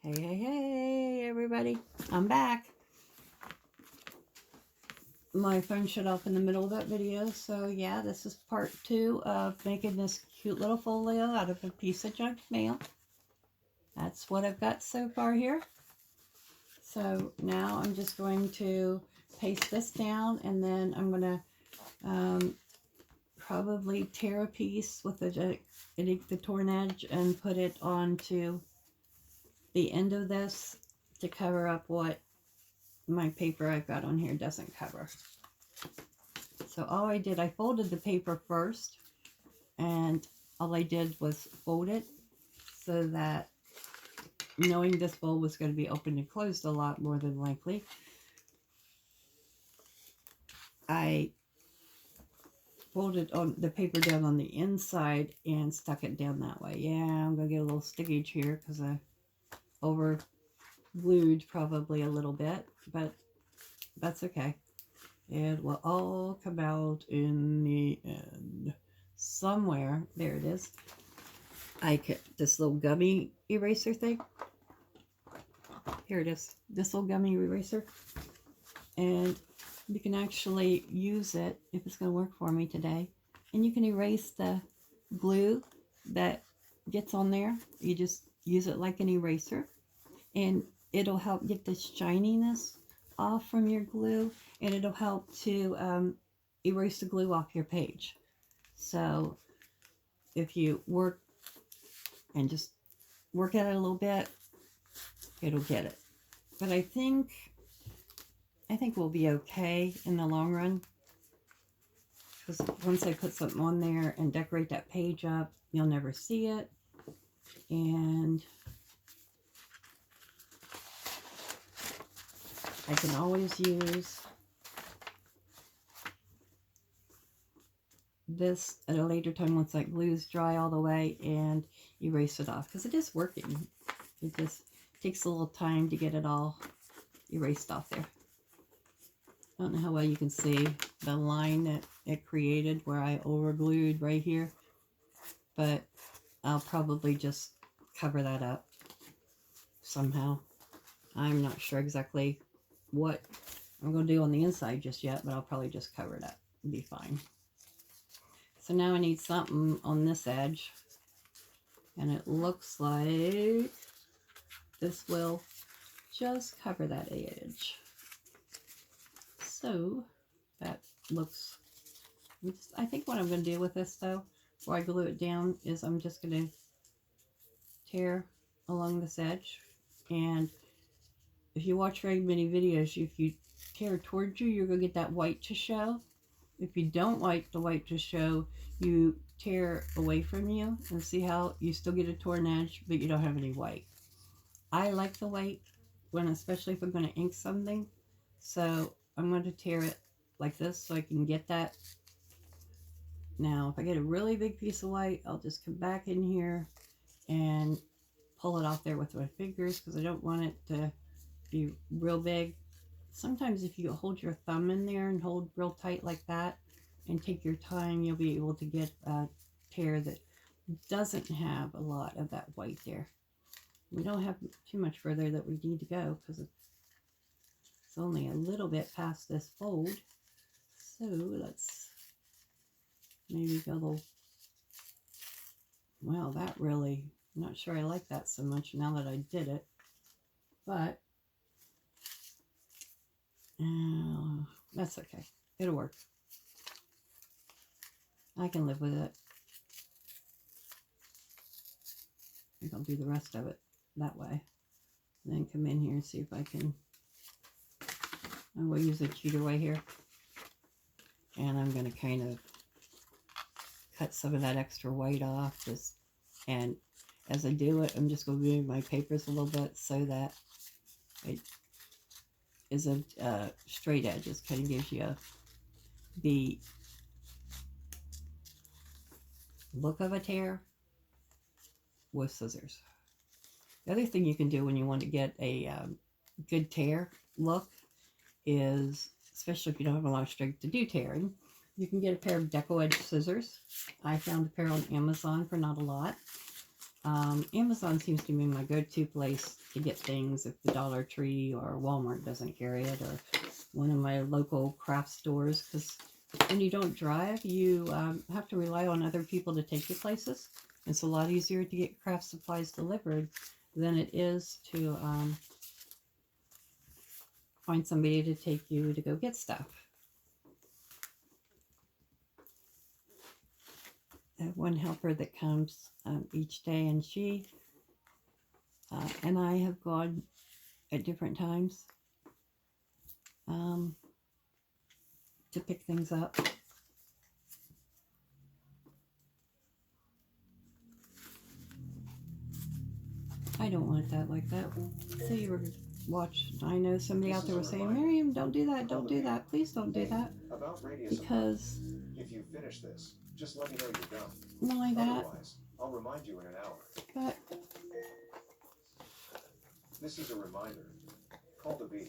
Hey, everybody. I'm back. My phone shut off in the middle of that video, so yeah, this is part 2 of making this cute little folio out of a piece of junk mail. That's what I've got so far here. So now I'm just going to paste this down, and then I'm going to probably tear a piece with the torn edge and put it onto the end of this to cover up what my paper I've got on here doesn't cover. So all I did, I folded the paper first, and all I did was fold it so that, knowing this fold was going to be opened and closed a lot more than likely, I folded on the paper down on the inside and stuck it down that way. Yeah, I'm going to get a little stickage here because I over glued probably a little bit, but that's okay. It will all come out in the end. Somewhere, there it is. I get this little gummy eraser thing. Here it is. This little gummy eraser. And you can actually use it, if it's going to work for me today. And you can erase the glue that gets on there. You just use it like an eraser. And it'll help get the shininess off from your glue. And it'll help to erase the glue off your page. So if you work and just work at it a little bit, it'll get it. But I think we'll be okay in the long run, because once I put something on there and decorate that page up, you'll never see it. And I can always use this at a later time once that glue's dry all the way and erase it off, because it is working. It just takes a little time to get it all erased off there. I don't know how well you can see the line that it created where I overglued right here, but I'll probably just cover that up somehow. I'm not sure exactly what I'm going to do on the inside just yet, but I'll probably just cover it up. It'll be fine. So now I need something on this edge, and it looks like this will just cover that edge. So that looks, I think what I'm going to do with this though, before I glue it down, is I'm just going to tear along this edge. And if you watch very many videos, if you tear towards you, you're going to get that white to show. If you don't like the white to show, you tear away from you, and see how you still get a torn edge, but you don't have any white. I like the white, especially if I'm going to ink something. So I'm going to tear it like this so I can get that. Now, if I get a really big piece of white, I'll just come back in here and pull it off there with my fingers, because I don't want it to be real big. Sometimes if you hold your thumb in there and hold real tight like that and take your time, you'll be able to get a tear that doesn't have a lot of that white there. We don't have too much further that we need to go, because it's only a little bit past this fold. So let's maybe go a little, well, that really, I'm not sure I like that so much now that I did it, but that's okay. It'll work. I can live with it. I think I'll do the rest of it that way. And then come in here and see if I can, I will use a cheater way here. And I'm going to kind of cut some of that extra white off. And as I do it, I'm just going to move my papers a little bit so that it isn't straight edge. It kind of gives you the look of a tear with scissors. The other thing you can do when you want to get a good tear look is, especially if you don't have a lot of strength to do tearing, you can get a pair of deco edge scissors. I found a pair on Amazon for not a lot. Amazon seems to be my go-to place to get things if the Dollar Tree or Walmart doesn't carry it, or one of my local craft stores, because when you don't drive, you have to rely on other people to take you places. It's a lot easier to get craft supplies delivered than it is to find somebody to take you to go get stuff. I have one helper that comes each day, and she and I have gone at different times to pick things up. I don't want that like that. Say you were watch. I know somebody out there was saying, Miriam, don't do that, don't do that, please don't do that. Because if you finish this, just let me know you're done. not like that. Otherwise, I'll remind you in an hour. But this is a reminder. Call the B.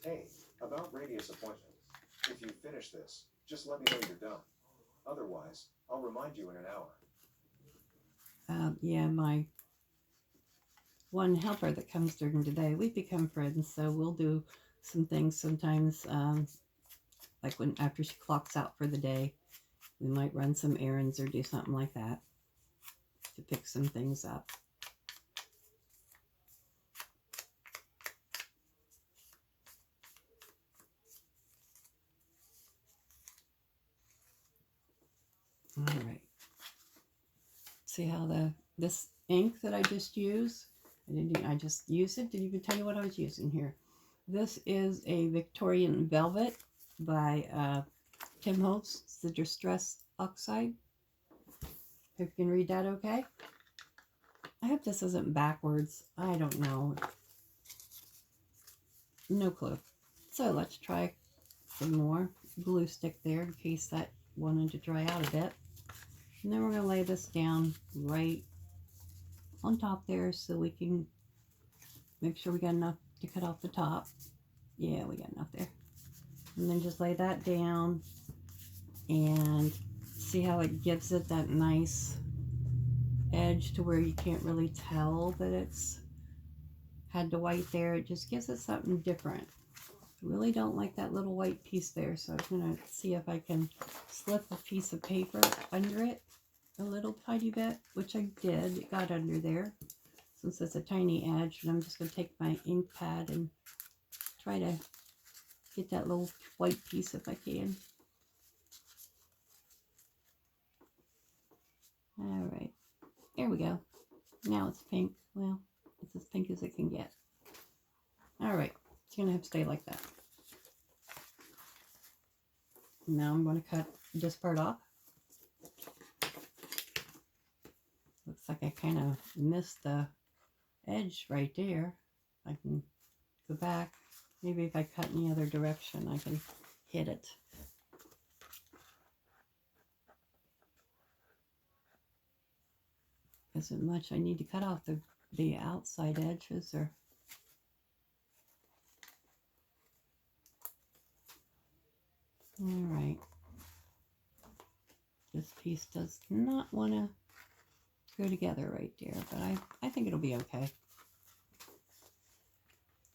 Hey, about radius appointment. If you finish this, just let me know you're done. Otherwise, I'll remind you in an hour. yeah, my one helper that comes during the day, we've become friends, so we'll do some things sometimes, like when after she clocks out for the day, we might run some errands or do something like that to pick some things up. All right. See how this ink that I just used, I just used it. Didn't even tell you what I was using here. This is a Victorian Velvet by Tim Holtz. It's the Distress Oxide. Hope you can read that okay. I hope this isn't backwards. I don't know. No clue. So let's try some more glue stick there in case that wanted to dry out a bit. And then we're going to lay this down right on top there so we can make sure we got enough to cut off the top. Yeah, we got enough there. And then just lay that down and see how it gives it that nice edge to where you can't really tell that it's had the white there. It just gives it something different. I really don't like that little white piece there, so I'm going to see if I can slip a piece of paper under it a little tiny bit, which I did. It got under there since it's a tiny edge, and I'm just going to take my ink pad and try to get that little white piece if I can. All right, there we go. Now it's pink. Well, it's as pink as it can get. All right, it's going to have to stay like that. Now I'm going to cut this part off. Looks like I kind of missed the edge right there. I can go back. Maybe if I cut in the other direction, I can hit it. Isn't much I need to cut off the outside edges, or all right. This piece does not want to go together right there, but I think it'll be okay.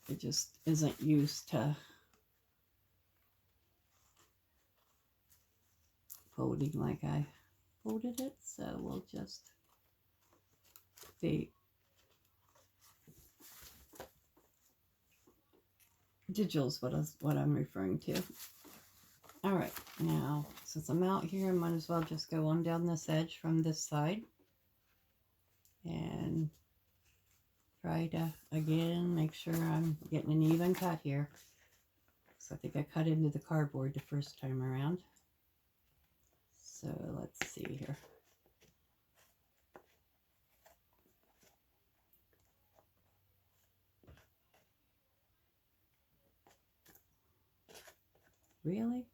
It just isn't used to folding like I folded it, so we'll just the digital is what I'm referring to. All right, now since I'm out here, I might as well just go on down this edge from this side and try to again make sure I'm getting an even cut here. So I think I cut into the cardboard the first time around. So let's see here. Really?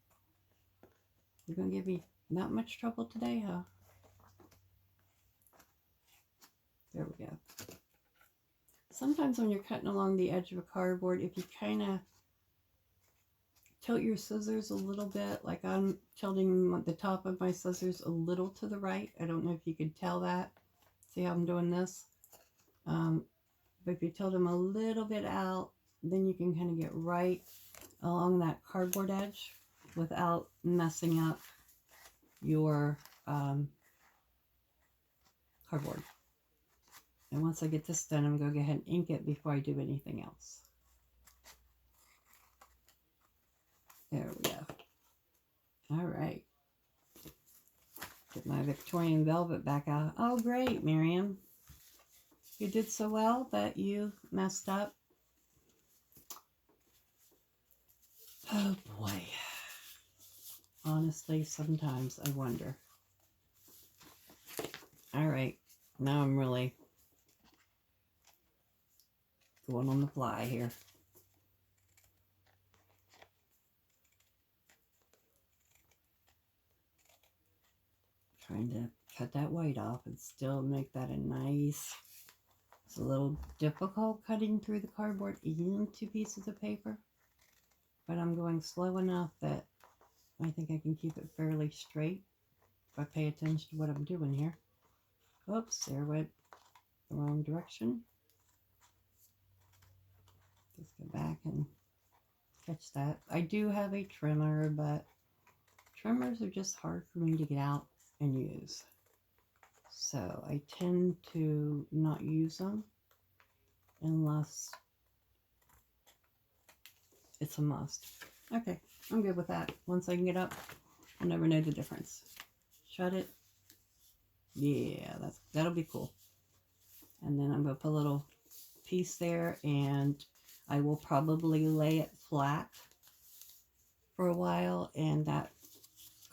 You're going to give me not much trouble today, huh? There we go. Sometimes when you're cutting along the edge of a cardboard, if you kind of tilt your scissors a little bit, like I'm tilting the top of my scissors a little to the right. I don't know if you could tell that. See how I'm doing this? But if you tilt them a little bit out, then you can kind of get right along that cardboard edge without messing up your cardboard. And once I get this done, I'm going to go ahead and ink it before I do anything else. There we go. All right. Get my Victorian velvet back out. Oh, great, Miriam. You did so well that you messed up. Oh, boy. Honestly, sometimes I wonder. All right. Now I'm really going on the fly here. Trying to cut that white off and still make that a nice... It's a little difficult cutting through the cardboard into pieces of paper, but I'm going slow enough that I think I can keep it fairly straight if I pay attention to what I'm doing here. Oops, there went the wrong direction. Just go back and catch that. I do have a trimmer, but trimmers are just hard for me to get out and use. So I tend to not use them unless it's a must. Okay, I'm good with that. Once I can get up, I'll never know the difference. Shut it. Yeah, that'll be cool. And then I'm going to put a little piece there, and I will probably lay it flat for a while, and that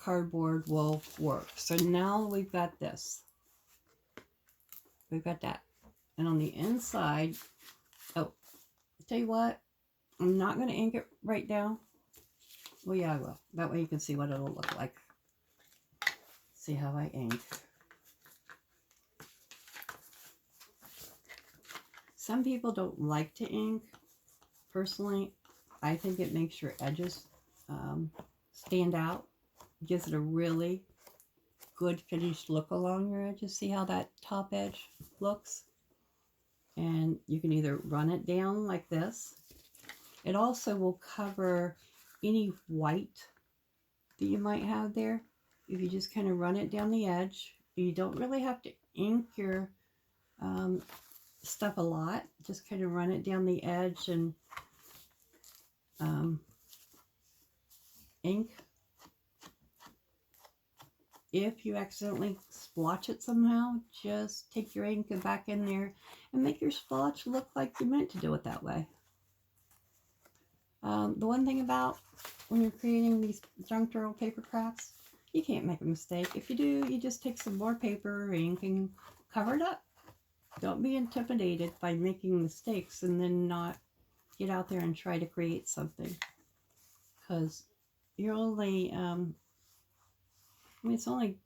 cardboard will work. So now we've got this. We've got that. And on the inside, oh, I'll tell you what, I'm not going to ink it right now. Well, yeah, I will. That way you can see what it'll look like. See how I ink. Some people don't like to ink. Personally, I think it makes your edges stand out. Gives it a really good finished look along your edges. See how that top edge looks? And you can either run it down like this. It also will cover any white that you might have there. If you just kind of run it down the edge. You don't really have to ink your stuff a lot. Just kind of run it down the edge and ink. If you accidentally splotch it somehow, just take your ink and back in there and make your splotch look like you meant to do it that way. The one thing about when you're creating these junk journal paper crafts, you can't make a mistake. If you do, you just take some more paper or ink and cover it up. Don't be intimidated by making mistakes and then not get out there and try to create something. Because you're only, I mean, it's only,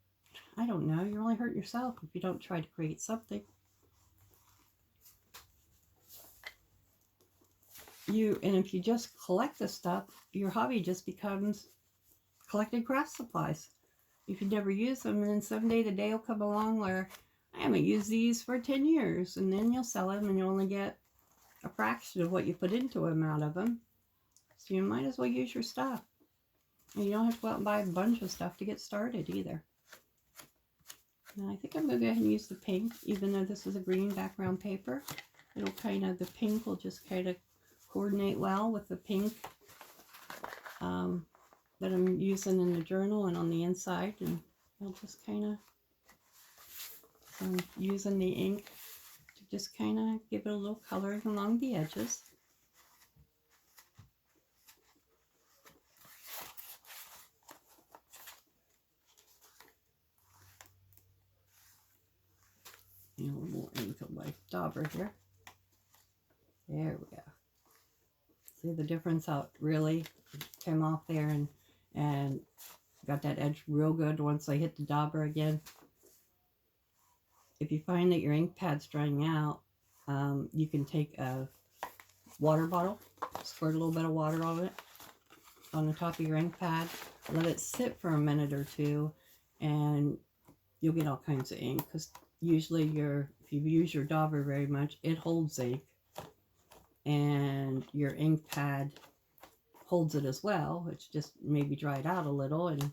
I don't know, you're only hurting yourself if you don't try to create something. And if you just collect this stuff, your hobby just becomes collecting craft supplies. If you never use them, and then someday the day will come along where I haven't used these for 10 years, and then you'll sell them and you only get a fraction of what you put into them out of them. So you might as well use your stuff. And you don't have to go out and buy a bunch of stuff to get started either. Now I think I'm going to go ahead and use the pink, even though this is a green background paper. It'll kind of, the pink will just kind of coordinate well with the pink that I'm using in the journal and on the inside. And I'll just kind of, I'm using the ink to just kind of give it a little coloring along the edges. And a little more ink on my dauber here. There we go. See the difference, how it really came off there and got that edge real good once I hit the dauber again. If you find that your ink pad's drying out, you can take a water bottle, squirt a little bit of water on it, on the top of your ink pad, let it sit for a minute or two, and you'll get all kinds of ink, because usually if you use your dauber very much, it holds ink, and your ink pad holds it as well. It's just maybe dried out a little, and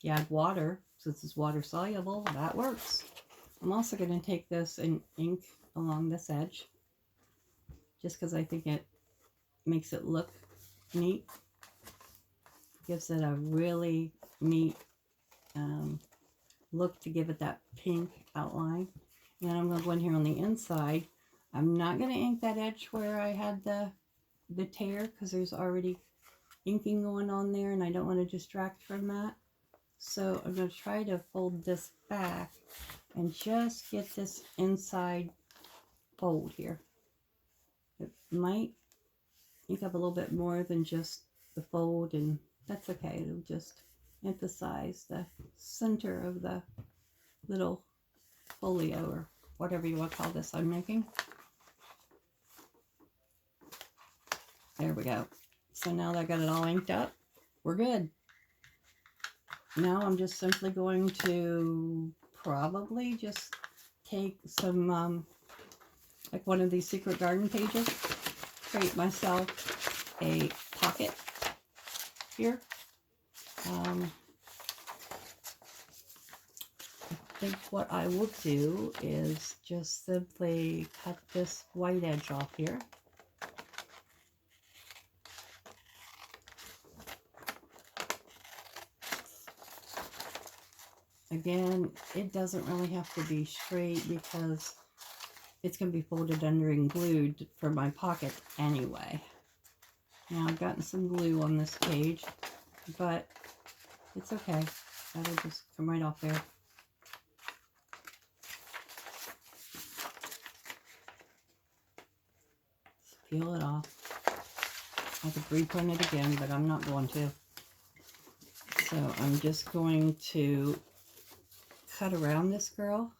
you add water, since it's water soluble, that works. I'm also going to take this and ink along this edge, just because I think it makes it look neat. Gives it a really neat look to give it that pink outline. And then I'm going to go in here on the inside. I'm not going to ink that edge where I had the tear, because there's already inking going on there, and I don't want to distract from that. So I'm going to try to fold this back and just get this inside fold here. It might ink up a little bit more than just the fold, and that's okay. It'll just emphasize the center of the little folio, or whatever you want to call this I'm making. There we go. So now that I got it all inked up, we're good. Now I'm just simply going to probably just take some, like one of these Secret Garden pages, create myself a pocket here. I think what I will do is just simply cut this white edge off here. Again, it doesn't really have to be straight because it's going to be folded under and glued for my pocket anyway. Now I've gotten some glue on this page, but it's okay. That'll just come right off there. Just peel it off. I could reprint it again, but I'm not going to. So I'm just going to cut around this girl.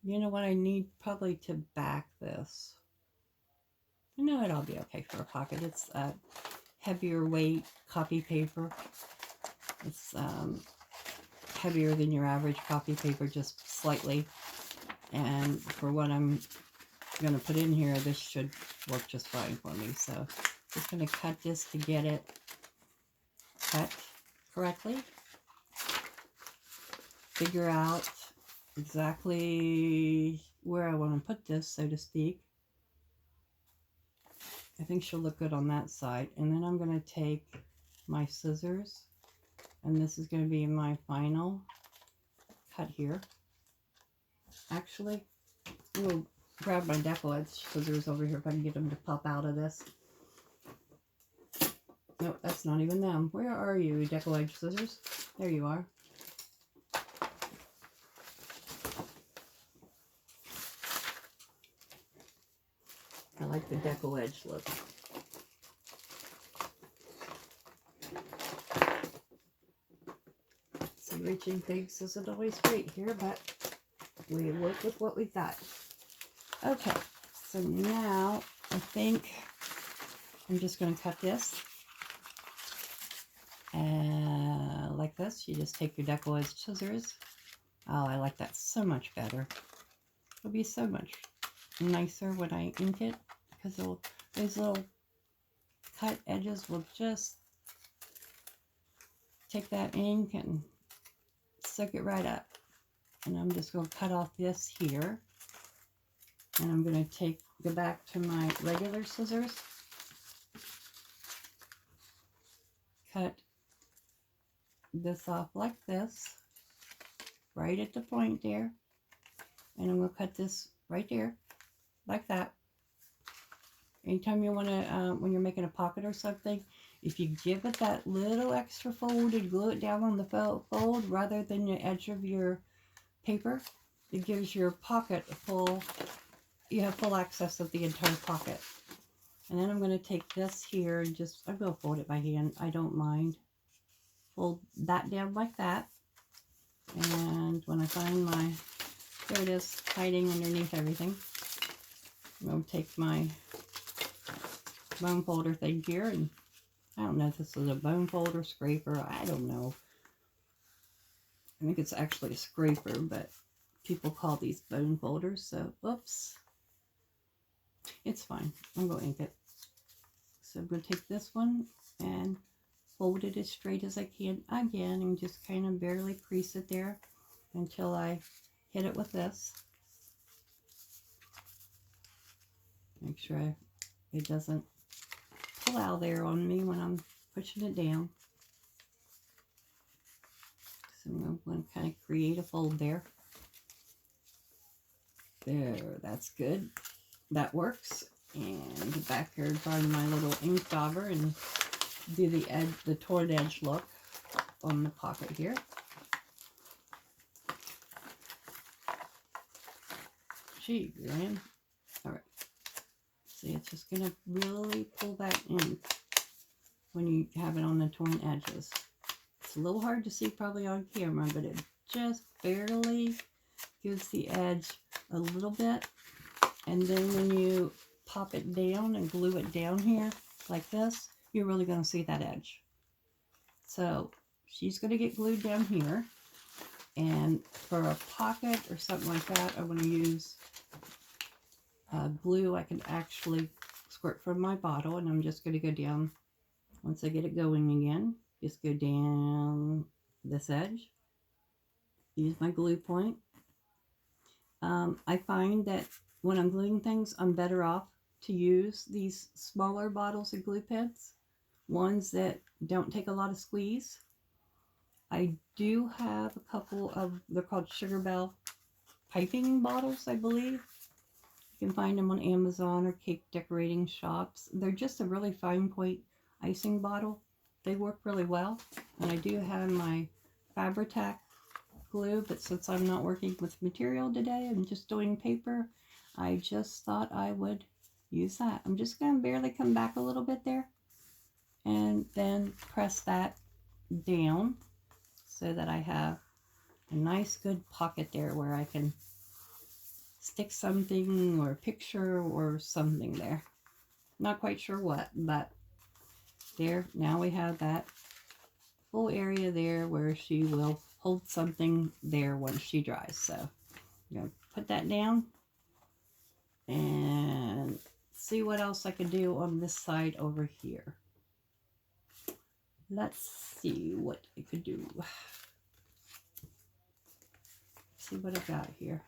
You know what, I need probably to back this. No, it'll be okay for a pocket. It's a heavier weight copy paper. It's heavier than your average copy paper, just slightly. And for what I'm going to put in here, this should work just fine for me. So just going to cut this to get it cut correctly. Figure out exactly where I want to put this, so to speak. I think she'll look good on that side. And then I'm going to take my scissors, and this is going to be my final cut here. Actually, we'll grab my decollage scissors over here if I can get them to pop out of this. Nope, that's not even them. Where are you, decollage scissors? There you are. I like the decollage look. So reaching things isn't always great here, but we work with what we've got. Okay, so now I think I'm just going to cut this. Like this. You just take your decollage scissors. Oh, I like that so much better. It'll be so much nicer when I ink it, because those little cut edges will just take that ink and soak it right up. And I'm just going to cut off this here, and I'm going to go back to my regular scissors, cut this off like this, right at the point there, and I'm going to cut this right there like that. Anytime you want to, when you're making a pocket or something, if you give it that little extra fold and glue it down on the fold rather than the edge of your paper, it gives your pocket you have full access of the entire pocket. And then I'm going to take this here and I'm going to fold it by hand. I don't mind. Fold that down like that. And when I find there it is, hiding underneath everything, I'm going to take my bone folder thing here, and I don't know if this is a bone folder, scraper, I don't know. I think it's actually a scraper, but people call these bone folders, so whoops. It's fine. I'm going to ink it. So I'm going to take this one and fold it as straight as I can again and just kind of barely crease it there until I hit it with this. Make sure it doesn't pull out there on me when I'm pushing it down. So I'm going to kind of create a fold there. There, that's good. That works. And back here, find my little ink dauber and do the edge, the torn edge look on the pocket here. Gee, man. All right. See, it's just gonna really pull that in when you have it on the torn edges. It's a little hard to see probably on camera, but it just barely gives the edge a little bit. And then when you pop it down and glue it down here like this, you're really going to see that edge. So she's going to get glued down here. And for a pocket or something like that, I want to use glue I can actually squirt from my bottle. And I'm just going to go down, once I get it going again, just go down this edge. Use my glue point. I find that when I'm gluing things, I'm better off to use these smaller bottles of glue pens, ones that don't take a lot of squeeze. I do have a couple of, they're called Sugar Bell piping bottles, I believe. You can find them on Amazon or cake decorating shops. They're just a really fine point icing bottle. They work really well. And I do have my Fabri-Tac glue, but since I'm not working with material today, I'm just doing paper, I just thought I would use that. I'm just going to barely come back a little bit there and then press that down so that I have a nice good pocket there where I can stick something or a picture or something there. Not quite sure what, but there, now we have that full area there where she will hold something there once she dries. So I'm going to put that down and see what else I can do on this side over here. Let's see what I could do. See what I've got here.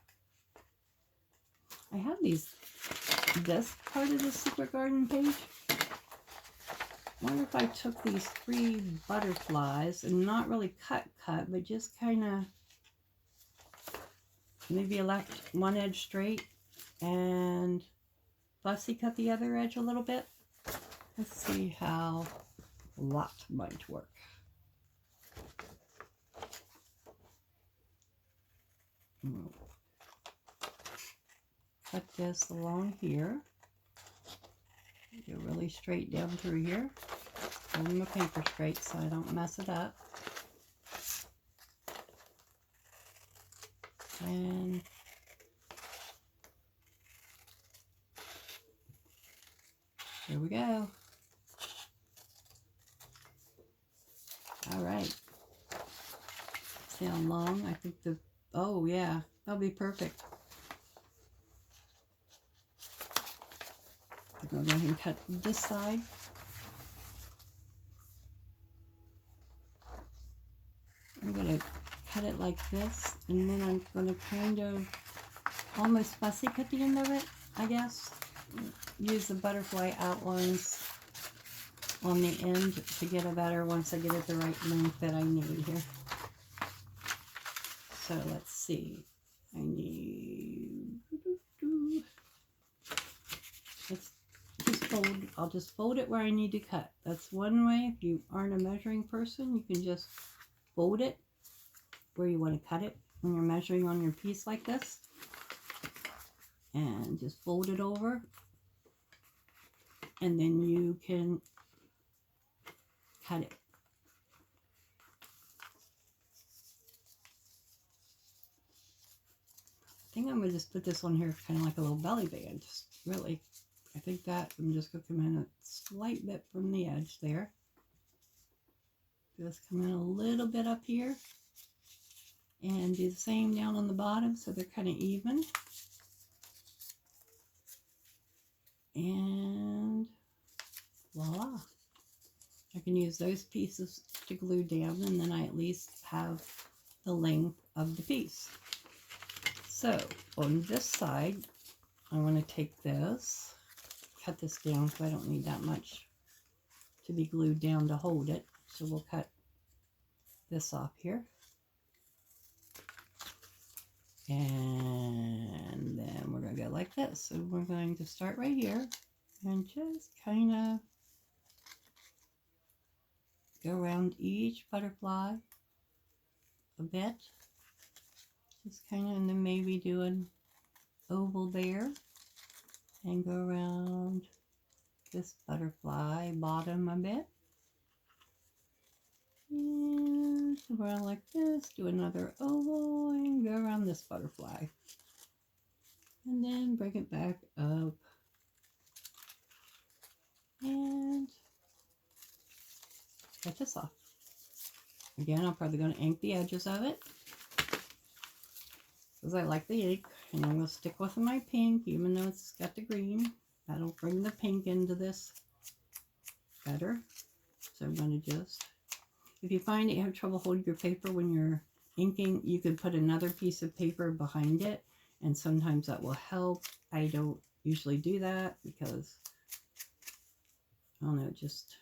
I have this part of the Secret Garden page. I wonder if I took these 3 butterflies and not really cut, but just kind of maybe left one edge straight and fussy cut the other edge a little bit. Let's see how that might work. Cut this along here. Go really straight down through here. Hold my paper straight so I don't mess it up. And here we go. All right. See how long? I think oh yeah, that'll be perfect. I'm going to go ahead and cut this side. I'm going to cut it like this, and then I'm going to kind of almost fussy cut the end of it, I guess. Use the butterfly outlines on the end to get a better, once I get it the right length that I need here. So let's see. I need, let's just fold, I'll just fold it where I need to cut. That's one way. If you aren't a measuring person, you can just fold it where you want to cut it when you're measuring on your piece like this. And just fold it over. And then you can cut it. I think I'm going to just put this on here kind of like a little belly band. Just really, I think that I'm just going to come in a slight bit from the edge there. Just come in a little bit up here. And do the same down on the bottom so they're kind of even. And voila. I can use those pieces to glue down, and then I at least have the length of the piece. So on this side, I want to take this, cut this down so I don't need that much to be glued down to hold it. So we'll cut this off here. And then we're going to go like this. So we're going to start right here and just kind of go around each butterfly a bit. Just kind of, and then maybe do an oval there. And go around this butterfly bottom a bit. And around like this, do another oval and go around this butterfly. And then bring it back up. And cut this off. Again, I'm probably going to ink the edges of it, because I like the ink. And I'm going to stick with my pink, even though it's got the green. That'll bring the pink into this better. So I'm going to just, if you find that you have trouble holding your paper when you're inking, you can put another piece of paper behind it, and sometimes that will help. I don't usually do that because, I don't know, it just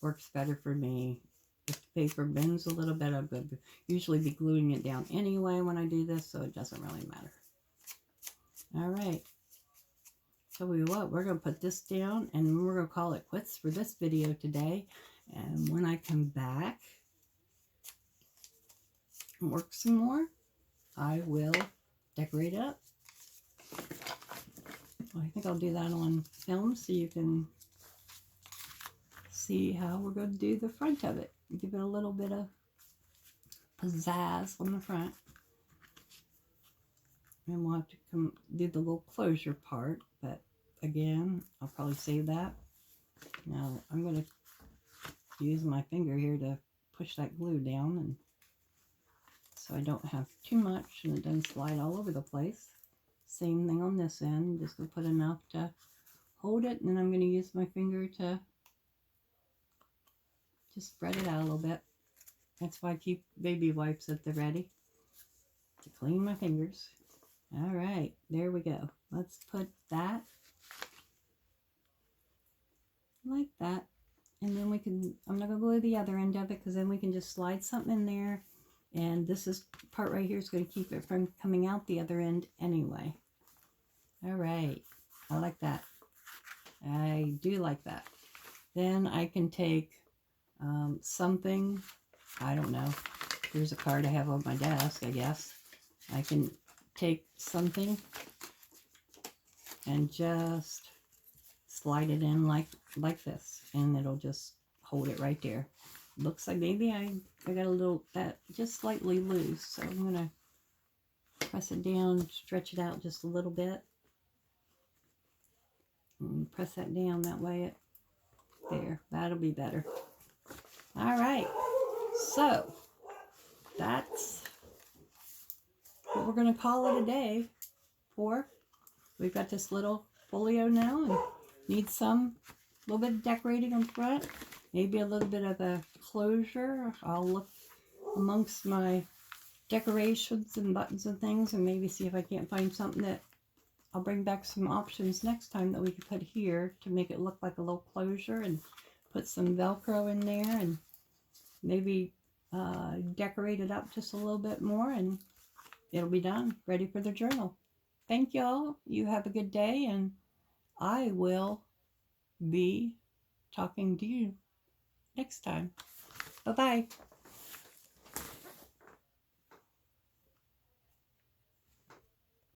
works better for me. If the paper bends a little bit, I'm going to usually be gluing it down anyway when I do this, so it doesn't really matter. All right. Tell you what, we're going to put this down, and we're going to call it quits for this video today. And when I come back and work some more, I will decorate it up. I think I'll do that on film so you can see how we're going to do the front of it. Give it a little bit of pizzazz on the front. And we'll have to do the little closure part, but again, I'll probably save that. Now, I'm going to use my finger here to push that glue down, and so I don't have too much and it doesn't slide all over the place. Same thing on this end. Just going to put enough to hold it, and then I'm going to use my finger to just spread it out a little bit. That's why I keep baby wipes at the ready to clean my fingers. All right, there we go. Let's put that like that. And then we can, I'm not going to glue the other end of it, because then we can just slide something in there. And this is part right here is going to keep it from coming out the other end anyway. All right, I like that. I do like that. Then I can take something, I don't know. Here's a card I have on my desk, I guess. I can take something and just slide it in like this, and it'll just hold it right there. Looks like maybe I got a little, that just slightly loose, so I'm gonna press it down, stretch it out just a little bit, and press that down, that way it, there, that'll be better. All right, so that's what we're gonna call it a day for. We've got this little folio now, and need some little bit of decorating on front, maybe a little bit of a closure. I'll look amongst my decorations and buttons and things, and maybe see if I can't find something that I'll bring back some options next time that we can put here to make it look like a little closure, and put some Velcro in there, and maybe decorate it up just a little bit more, and it'll be done, ready for the journal. Thank y'all. You have a good day, and I will be talking to you next time. Bye-bye.